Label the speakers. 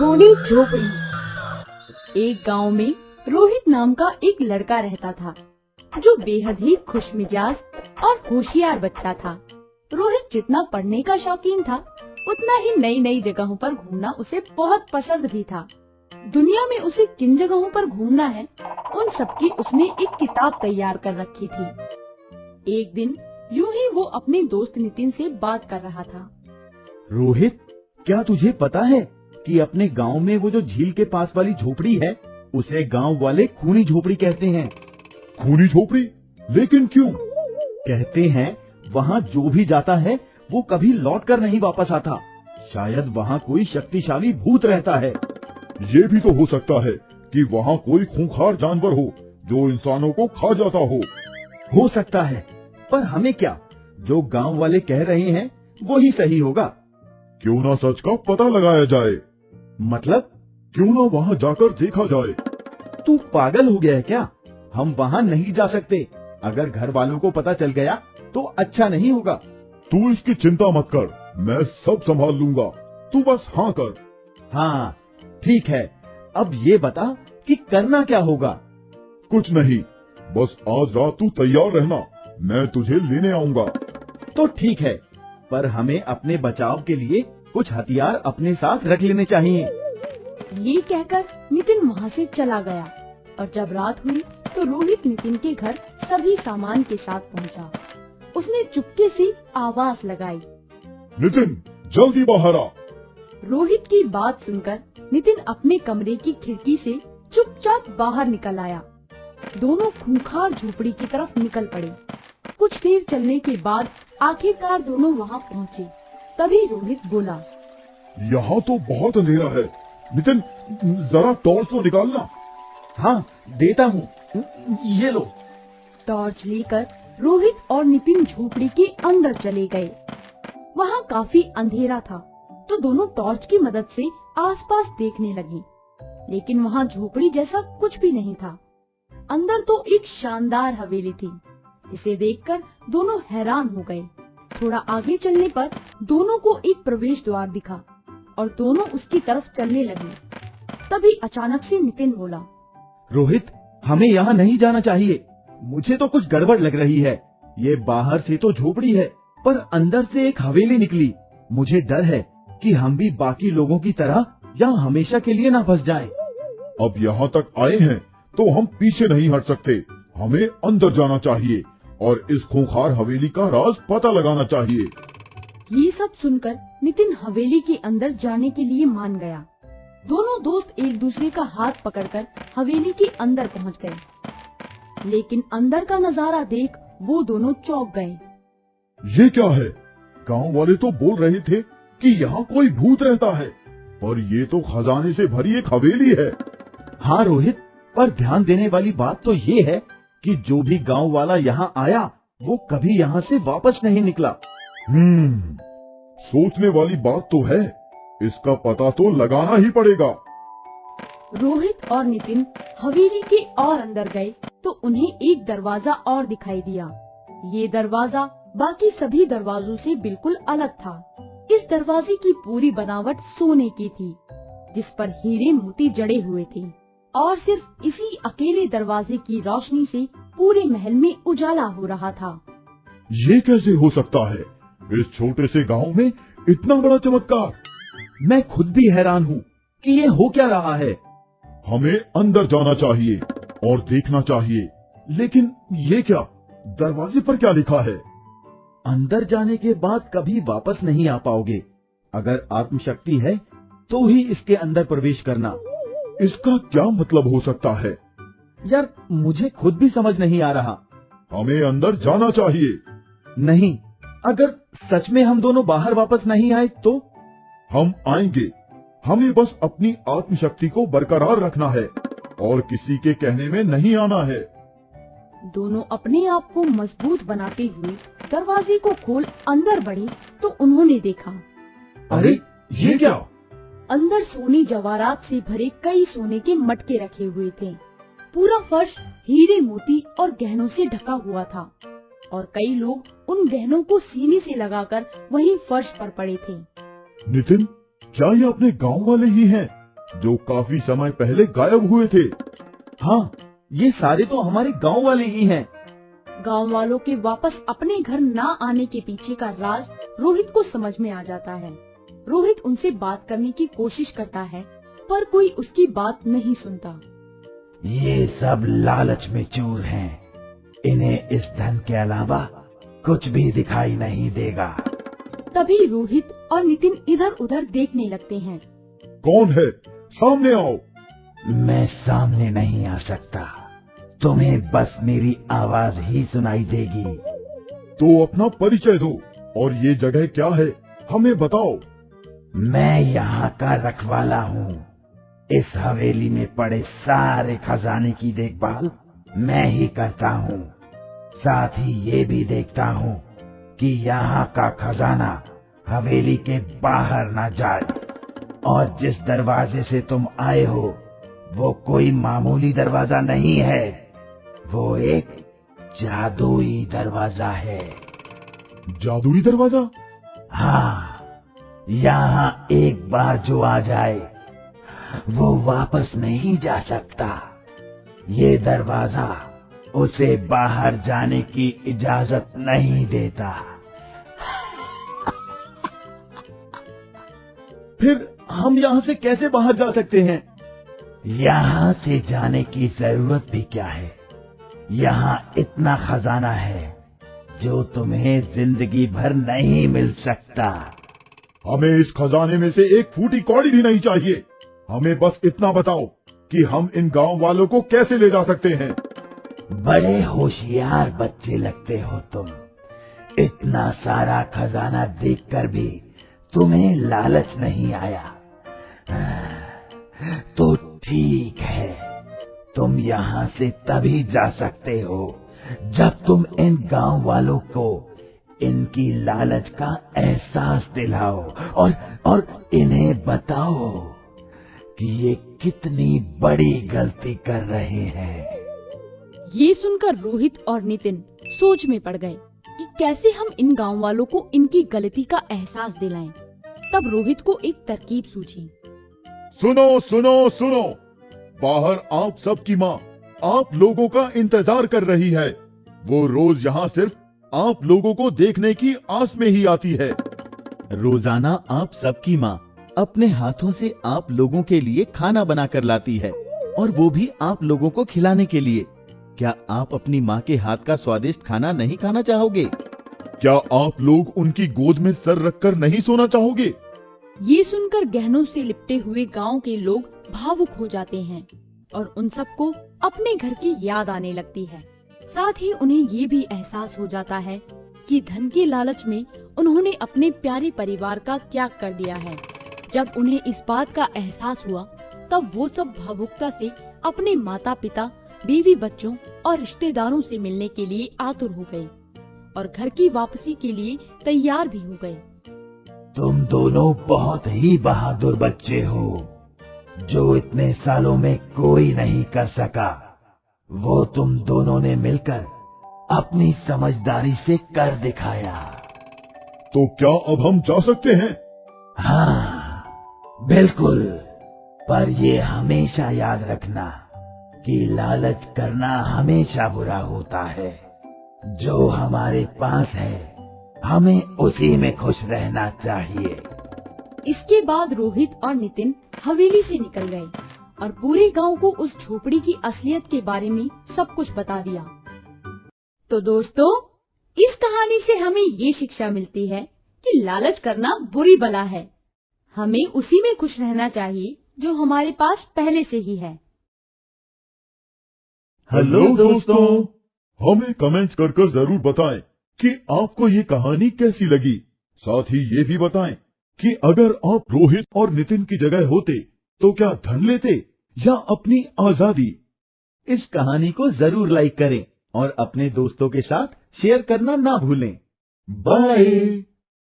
Speaker 1: खूनी झोपड़ी। एक गांव में रोहित नाम का एक लड़का रहता था जो बेहद ही खुशमिजाज और होशियार बच्चा था। रोहित जितना पढ़ने का शौकीन था उतना ही नई नई जगहों पर घूमना उसे बहुत पसंद भी था। दुनिया में उसे किन जगहों पर घूमना है उन सबकी उसने एक किताब तैयार कर रखी थी। एक दिन यूं ही वो अपने दोस्त नितिन से बात कर रहा था।
Speaker 2: रोहित, क्या तुझे पता है कि अपने गांव में वो जो झील के पास वाली झोपड़ी है उसे गांव वाले खूनी झोपड़ी कहते हैं।
Speaker 3: खूनी झोपड़ी? लेकिन क्यों?
Speaker 2: कहते हैं वहाँ जो भी जाता है वो कभी लौट कर नहीं वापस आता। शायद वहाँ कोई शक्तिशाली भूत रहता है।
Speaker 3: ये भी तो हो सकता है कि वहाँ कोई खूंखार जानवर हो जो इंसानों को खा जाता
Speaker 2: हो सकता है, पर हमें क्या, जो गांव वाले कह रहे हैं वो ही सही होगा।
Speaker 3: क्यों ना सच का पता लगाया जाए?
Speaker 2: मतलब?
Speaker 3: क्यों ना वहाँ जाकर देखा जाए।
Speaker 2: तू पागल हो गया है क्या? हम वहाँ नहीं जा सकते। अगर घर वालों को पता चल गया तो अच्छा नहीं होगा।
Speaker 3: तू इसकी चिंता मत कर, मैं सब संभाल लूंगा, तू बस हाँ कर।
Speaker 2: हाँ ठीक है, अब ये बता कि करना क्या होगा।
Speaker 3: कुछ नहीं, बस आज रात तू तैयार रहना, मैं तुझे लेने आऊंगा।
Speaker 2: तो ठीक है, पर हमें अपने बचाव के लिए कुछ हथियार अपने साथ रख लेने चाहिए।
Speaker 1: ये कहकर नितिन वहाँ से चला गया और जब रात हुई तो रोहित नितिन के घर सभी सामान के साथ पहुँचा। उसने चुपके से आवाज लगाई,
Speaker 3: नितिन जल्दी बाहर आ।
Speaker 1: रोहित की बात सुनकर नितिन अपने कमरे की खिड़की से चुपचाप बाहर निकल आया। दोनों खूंखार झोपड़ी की तरफ निकल पड़े। कुछ देर चलने के बाद आखिरकार दोनों वहाँ पहुँचे। तभी रोहित बोला,
Speaker 3: यहाँ तो बहुत अंधेरा है, नितिन जरा टॉर्च तो निकालना।
Speaker 2: हाँ देता हूँ, ये लो।
Speaker 1: टॉर्च लेकर रोहित और नितिन झोपड़ी के अंदर चले गए। वहाँ काफी अंधेरा था तो दोनों टॉर्च की मदद से आसपास देखने लगे, लेकिन वहाँ झोपड़ी जैसा कुछ भी नहीं था। अंदर तो एक शानदार हवेली थी। इसे देखकर दोनों हैरान हो गए। थोड़ा आगे चलने पर दोनों को एक प्रवेश द्वार दिखा और दोनों उसकी तरफ चलने लगे। तभी अचानक से नितिन बोला,
Speaker 2: रोहित, हमें यहाँ नहीं जाना चाहिए। मुझे तो कुछ गड़बड़ लग रही है। ये बाहर से तो झोपड़ी है पर अंदर से एक हवेली निकली। मुझे डर है कि हम भी बाकी लोगों की तरह यहाँ हमेशा के लिए न फंस जाएं।
Speaker 3: अब यहाँ तक आए हैं तो हम पीछे नहीं हट सकते, हमें अंदर जाना चाहिए और इस खूंखार हवेली का राज पता लगाना चाहिए।
Speaker 1: ये सब सुनकर नितिन हवेली के अंदर जाने के लिए मान गया। दोनों दोस्त एक दूसरे का हाथ पकड़कर हवेली के अंदर पहुंच गए, लेकिन अंदर का नजारा देख वो दोनों चौंक गए।
Speaker 3: ये क्या है? गांव वाले तो बोल रहे थे कि यहाँ कोई भूत रहता है, पर ये तो खजाने से भरी एक हवेली है।
Speaker 2: हाँ रोहित, पर ध्यान देने वाली बात तो ये है कि जो भी गांव वाला यहाँ आया वो कभी यहाँ से वापस नहीं निकला।
Speaker 3: सोचने वाली बात तो है, इसका पता तो लगाना ही पड़ेगा।
Speaker 1: रोहित और नितिन हवेली के और अंदर गए तो उन्हें एक दरवाजा और दिखाई दिया। ये दरवाजा बाकी सभी दरवाजों से बिल्कुल अलग था। इस दरवाजे की पूरी बनावट सोने की थी, जिस पर हीरे मोती जड़े हुए थे और सिर्फ इसी अकेले दरवाजे की रोशनी से पूरे महल में उजाला हो रहा था।
Speaker 3: ये कैसे हो सकता है? इस छोटे से गांव में इतना बड़ा चमत्कार!
Speaker 2: मैं खुद भी हैरान हूँ कि ये हो क्या रहा है।
Speaker 3: हमें अंदर जाना चाहिए और देखना चाहिए। लेकिन ये क्या? दरवाजे पर क्या लिखा है?
Speaker 2: अंदर जाने के बाद कभी वापस नहीं आ पाओगे। अगर आत्मशक्ति है तो ही इसके अंदर प्रवेश करना।
Speaker 3: इसका क्या मतलब हो सकता है?
Speaker 2: यार मुझे खुद भी समझ नहीं आ रहा।
Speaker 3: हमें अंदर जाना चाहिए।
Speaker 2: नहीं, अगर सच में हम दोनों बाहर वापस नहीं आए तो?
Speaker 3: हम आएंगे, हमें बस अपनी आत्मशक्ति को बरकरार रखना है और किसी के कहने में नहीं आना है।
Speaker 1: दोनों अपने आप को मजबूत बनाते हुए दरवाजे को खोल अंदर बढ़े तो उन्होंने देखा,
Speaker 3: अरे ये क्या?
Speaker 1: अंदर सोने जवाहरात से भरे कई सोने के मटके रखे हुए थे। पूरा फर्श हीरे मोती और गहनों से ढका हुआ था और कई लोग उन गहनों को सीने से लगाकर वहीं फर्श पर पड़े थे।
Speaker 3: नितिन, क्या ये अपने गांव वाले ही हैं? जो काफी समय पहले गायब हुए थे।
Speaker 2: हाँ, ये सारे तो हमारे गांव वाले ही हैं।
Speaker 1: गांव वालों के वापस अपने घर ना आने के पीछे का राज रोहित को समझ में आ जाता है। रोहित उनसे बात करने की कोशिश करता है, पर कोई उसकी बात नहीं सुनता।
Speaker 2: ये सब लालच में चूर हैं। इन्हें इस धन के अलावा कुछ भी दिखाई नहीं देगा।
Speaker 1: तभी रोहित और नितिन इधर उधर देखने लगते हैं।
Speaker 3: कौन है? सामने आओ।
Speaker 2: मैं सामने नहीं आ सकता, तुम्हें बस मेरी आवाज ही सुनाई देगी।
Speaker 3: तो अपना परिचय दो और ये जगह क्या है, हमें बताओ।
Speaker 2: मैं यहाँ का रखवाला हूँ। इस हवेली में पड़े सारे खजाने की देखभाल मैं ही करता हूँ। साथ ही ये भी देखता हूँ कि यहाँ का खजाना हवेली के बाहर न जाए। और जिस दरवाजे से तुम आए हो वो कोई मामूली दरवाजा नहीं है, वो एक जादुई दरवाजा है।
Speaker 3: जादुई दरवाजा?
Speaker 2: हाँ, यहाँ एक बार जो आ जाए वो वापस नहीं जा सकता। ये दरवाजा उसे बाहर जाने की इजाजत नहीं देता।
Speaker 3: फिर हम यहाँ से कैसे बाहर जा सकते हैं?
Speaker 2: यहाँ से जाने की जरूरत भी क्या है। यहाँ इतना खजाना है जो तुम्हें जिंदगी भर नहीं मिल सकता।
Speaker 3: हमें इस खजाने में से एक फूटी कौड़ी भी नहीं चाहिए। हमें बस इतना बताओ कि हम इन गांव वालों को कैसे ले जा सकते हैं।
Speaker 2: बड़े होशियार बच्चे लगते हो तुम। इतना सारा खजाना देखकर भी तुम्हें लालच नहीं आया। तो ठीक है, तुम यहाँ से तभी जा सकते हो जब तुम इन गांव वालों को इनकी लालच का एहसास दिलाओ और इन्हें बताओ कि ये कितनी बड़ी गलती कर रहे हैं।
Speaker 4: ये सुनकर रोहित और नितिन सोच में पड़ गए कि कैसे हम इन गांव वालों को इनकी गलती का एहसास दिलाएं। तब रोहित को एक तरकीब सूझी।
Speaker 3: सुनो सुनो सुनो, बाहर आप सबकी माँ आप लोगों का इंतजार कर रही है। वो रोज यहाँ सिर्फ आप लोगों को देखने की आस में ही आती है।
Speaker 5: रोजाना आप सबकी माँ अपने हाथों से आप लोगों के लिए खाना बनाकर लाती है, और वो भी आप लोगों को खिलाने के लिए। क्या आप अपनी माँ के हाथ का स्वादिष्ट खाना नहीं खाना चाहोगे?
Speaker 3: क्या आप लोग उनकी गोद में सर रखकर नहीं सोना चाहोगे?
Speaker 4: ये सुनकर गहनों से लिपटे हुए गांव के लोग भावुक हो जाते हैं और उन सबको अपने घर की याद आने लगती है। साथ ही उन्हें ये भी एहसास हो जाता है कि धन के लालच में उन्होंने अपने प्यारे परिवार का त्याग कर दिया है। जब उन्हें इस बात का एहसास हुआ तब वो सब भावुकता से अपने माता पिता, बीवी बच्चों और रिश्तेदारों से मिलने के लिए आतुर हो गए और घर की वापसी के लिए तैयार भी हो गए।
Speaker 2: तुम दोनों बहुत ही बहादुर बच्चे हो, जो इतने सालों में कोई नहीं कर सका वो तुम दोनों ने मिलकर अपनी समझदारी से कर दिखाया।
Speaker 3: तो क्या अब हम जा सकते हैं?
Speaker 2: हाँ बिल्कुल, पर ये हमेशा याद रखना कि लालच करना हमेशा बुरा होता है। जो हमारे पास है हमें उसी में खुश रहना चाहिए।
Speaker 1: इसके बाद रोहित और नितिन हवेली से निकल गए और पूरे गांव को उस झोपड़ी की असलियत के बारे में सब कुछ बता दिया। तो दोस्तों, इस कहानी से हमें ये शिक्षा मिलती है कि लालच करना बुरी बला है। हमें उसी में खुश रहना चाहिए जो हमारे पास पहले से ही है।
Speaker 3: हेलो दोस्तों, हमें कमेंट्स कर जरूर बताएं कि आपको ये कहानी कैसी लगी। साथ ही ये भी बताएं कि अगर आप रोहित और नितिन की जगह होते तो क्या धन लेते या अपनी आजादी।
Speaker 2: इस कहानी को जरूर लाइक करें और अपने दोस्तों के साथ शेयर करना ना भूलें।
Speaker 3: बाय।